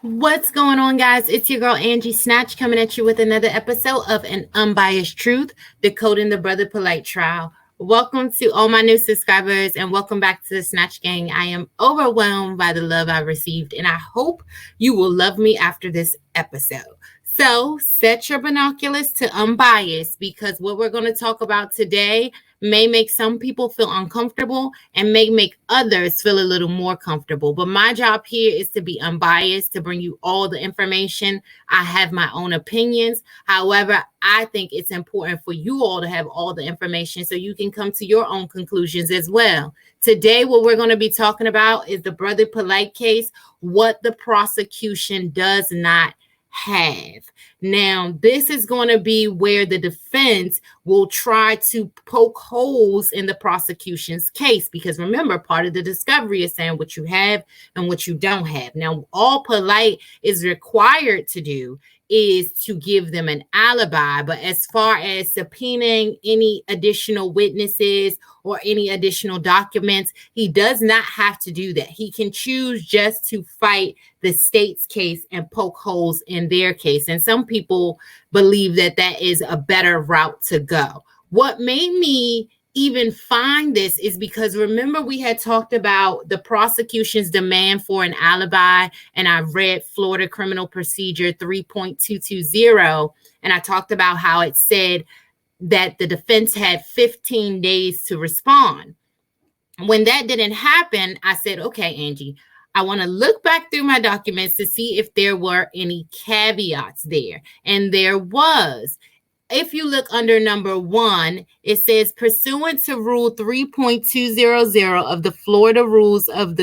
What's going on, guys? It's your girl Angie Snatch coming at you with another episode of An Unbiased Truth, Decoding the Brother Polight Trial. Welcome to all my new subscribers and welcome back to the Snatch Gang. I am overwhelmed by the love I've received and I hope you will love me after this episode. So set your binoculars to unbiased because what we're going to talk about today may make some people feel uncomfortable and may make others feel a little more comfortable. But my job here is to be unbiased, to bring you all the information. I have my own opinions. However, I think it's important for you all to have all the information so you can come to your own conclusions as well. Today, what we're going to be talking about is the Brother Polight case, what the prosecution does not have. Now, this is going to be where the defense will try to poke holes in the prosecution's case because remember, part of the discovery is saying what you have and what you don't have. Now, all Polight is required to do is to give them an alibi, but as far as subpoenaing any additional witnesses or any additional documents, he does not have to do that. He can choose just to fight the state's case and poke holes in their case. And some people believe that that is a better route to go. What made me even find this is because remember we had talked about the prosecution's demand for an alibi, and I read Florida Criminal Procedure 3.220, and I talked about how it said that the defense had 15 days to respond. When that didn't happen, I said, okay, Angie, I want to look back through my documents to see if there were any caveats there. And there was. If you look under number 1, it says pursuant to Rule 3.200 of the Florida Rules of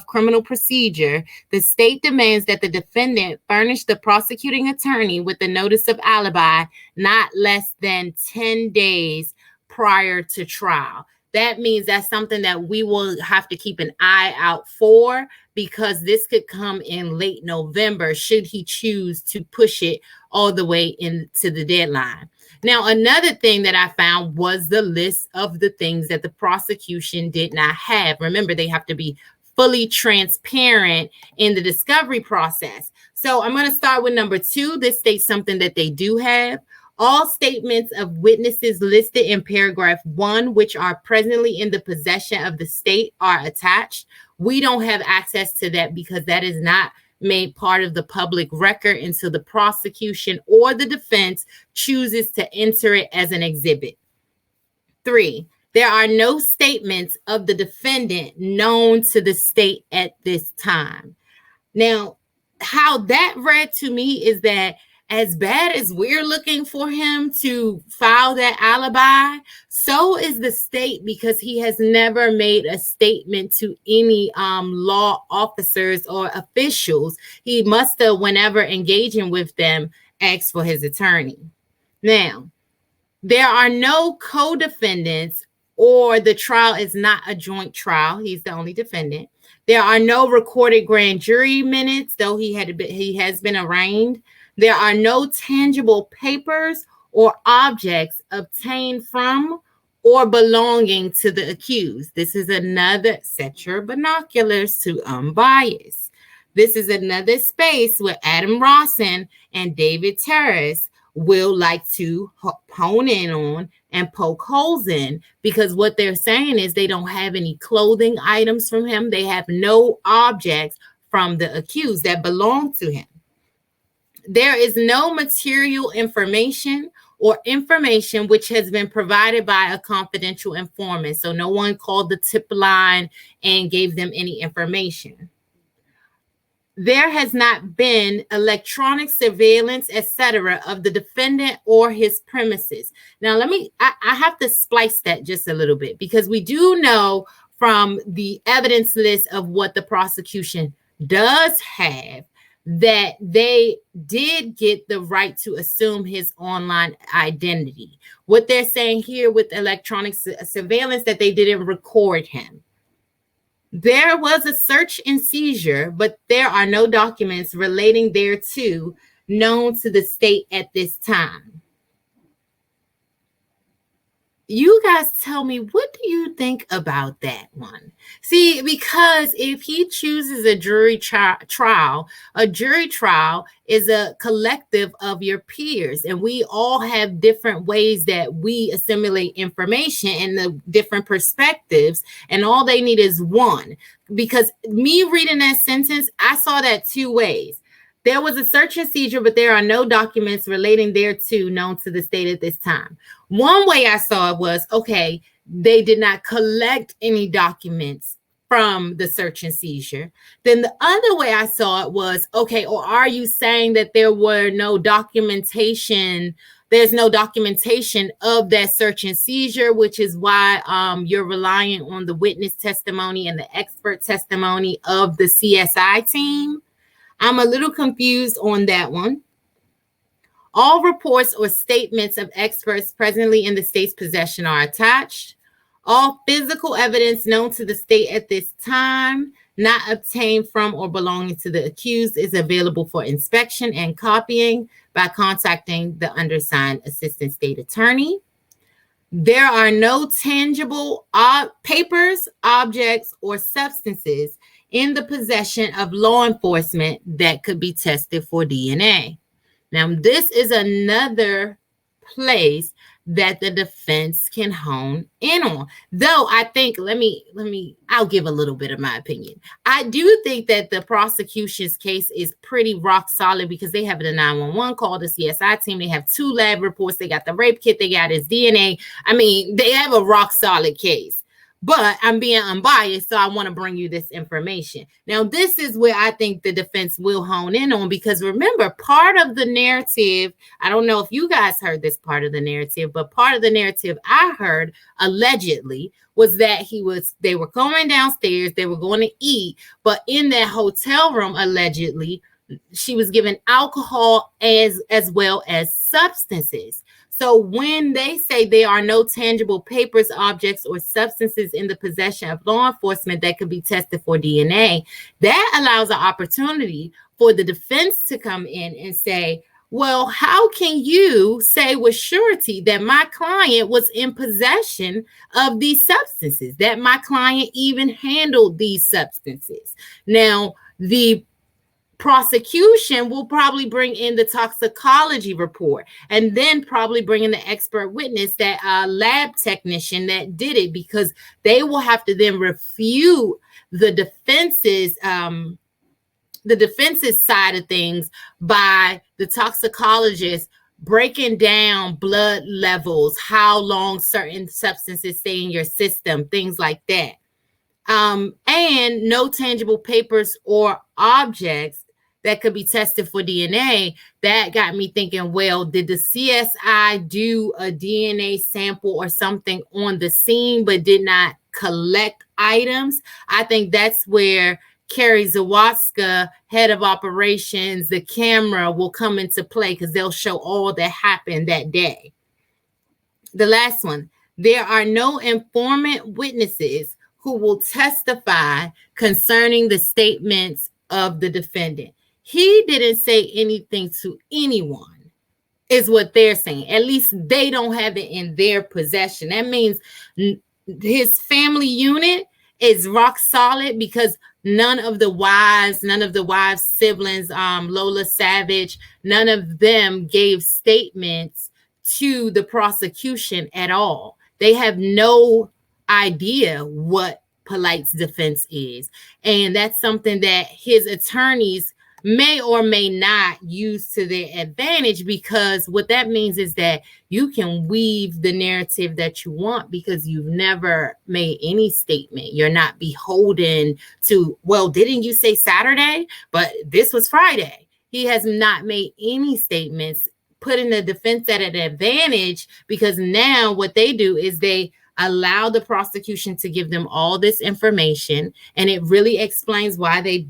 Criminal Procedure, the state demands that the defendant furnish the prosecuting attorney with a notice of alibi not less than 10 days prior to trial. That means that's something that we will have to keep an eye out for because this could come in late November should he choose to push it all the way into the deadline. Now, another thing that I found was the list of the things that the prosecution did not have. Remember, they have to be fully transparent in the discovery process. So I'm going to start with number 2. This states something that they do have. All statements of witnesses listed in paragraph 1, which are presently in the possession of the state, are attached. We don't have access to that because that is not made part of the public record until the prosecution or the defense chooses to enter it as an exhibit. 3, there are no statements of the defendant known to the state at this time. Now, how that read to me is that as bad as we're looking for him to file that alibi, so is the state because he has never made a statement to any law officers or officials. He must have, whenever engaging with them, asked for his attorney. Now, there are no co-defendants or the trial is not a joint trial. He's the only defendant. There are no recorded grand jury minutes, though he has been arraigned. There are no tangible papers or objects obtained from or belonging to the accused. This is another, set your binoculars to unbiased. This is another space where Adam Rawson and David Terrace will like to hone in on and poke holes in because what they're saying is they don't have any clothing items from him. They have no objects from the accused that belong to him. There is no material information or information which has been provided by a confidential informant. So no one called the tip line and gave them any information. There has not been electronic surveillance, etc., of the defendant or his premises. Now, I have to splice that just a little bit because we do know from the evidence list of what the prosecution does have that they did get the right to assume his online identity. What they're saying here with electronic surveillance, that they didn't record him. There was a search and seizure, but there are no documents relating thereto known to the state at this time. You guys tell me, what do you think about that one? See, because if he chooses a jury trial, a jury trial is a collective of your peers, and we all have different ways that we assimilate information and the different perspectives, and all they need is one. Because me reading that sentence, I saw that two ways. There was a search and seizure, but there are no documents relating thereto known to the state at this time. One way I saw it was, okay, they did not collect any documents from the search and seizure. Then the other way I saw it was, okay, or are you saying that there were no documentation? There's no documentation of that search and seizure, which is why you're relying on the witness testimony and the expert testimony of the CSI team. I'm a little confused on that one. All reports or statements of experts presently in the state's possession are attached. All physical evidence known to the state at this time, not obtained from or belonging to the accused, is available for inspection and copying by contacting the undersigned assistant state attorney. There are no tangible papers, objects, or substances in the possession of law enforcement that could be tested for DNA. Now, this is another place that the defense can hone in on. Though I think, I'll give a little bit of my opinion. I do think that the prosecution's case is pretty rock solid because they have the 911 call, the CSI team. They have 2 lab reports. They got the rape kit. They got his DNA. I mean, they have a rock solid case. But I'm being unbiased, so I want to bring you this information. Now, this is where I think the defense will hone in on, because remember, part of the narrative, I don't know if you guys heard this part of the narrative, but part of the narrative I heard allegedly was that they were going downstairs, they were going to eat, but in that hotel room, allegedly, she was given alcohol as well as substances. So when they say there are no tangible papers, objects, or substances in the possession of law enforcement that could be tested for DNA, that allows an opportunity for the defense to come in and say, well, how can you say with surety that my client was in possession of these substances, that my client even handled these substances? Now, the prosecution will probably bring in the toxicology report and then probably bring in the expert witness, that lab technician that did it, because they will have to then refute the defense's side of things by the toxicologist breaking down blood levels, how long certain substances stay in your system, things like that. And no tangible papers or objects that could be tested for DNA. That got me thinking, well, did the CSI do a DNA sample or something on the scene but did not collect items? I think that's where Carrie Zawaska, head of operations, the camera will come into play, because they'll show all that happened that day. The last one, there are no informant witnesses who will testify concerning the statements of the defendant. He didn't say anything to anyone, is what they're saying. At least they don't have it in their possession. That means his family unit is rock solid, because none of the wives' siblings, Lola Savage, none of them gave statements to the prosecution at all. They have no idea what Polight's defense is. And that's something that his attorneys may or may not use to their advantage, because what that means is that you can weave the narrative that you want, because you've never made any statement. You're not beholden to, well, didn't you say Saturday? But this was Friday. He has not made any statements, putting the defense at an advantage, because now what they do is they allow the prosecution to give them all this information, and it really explains why they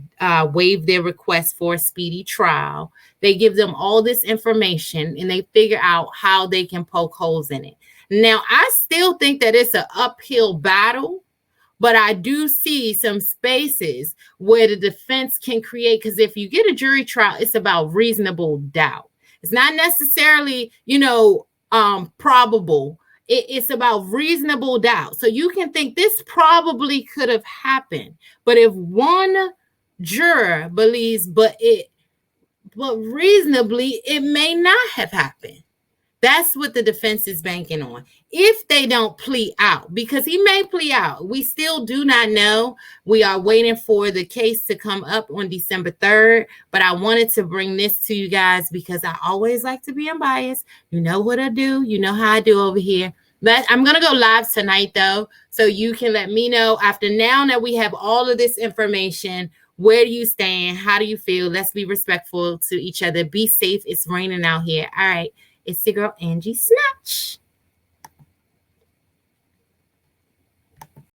waived their request for a speedy trial. They give them all this information, and they figure out how they can poke holes in it. Now, I still think that it's an uphill battle, but I do see some spaces where the defense can create, because if you get a jury trial, it's about reasonable doubt. It's not necessarily, probable. It's about reasonable doubt. So you can think this probably could have happened. But if one juror believes, but reasonably, it may not have happened. That's what the defense is banking on. If they don't plea out, because he may plea out, we still do not know. We are waiting for the case to come up on December 3rd. But I wanted to bring this to you guys because I always like to be unbiased. You know what I do. You know how I do over here. But I'm going to go live tonight, though, so you can let me know after now that we have all of this information. Where do you stand? How do you feel? Let's be respectful to each other. Be safe. It's raining out here. All right. It's your girl, Angie Snatch.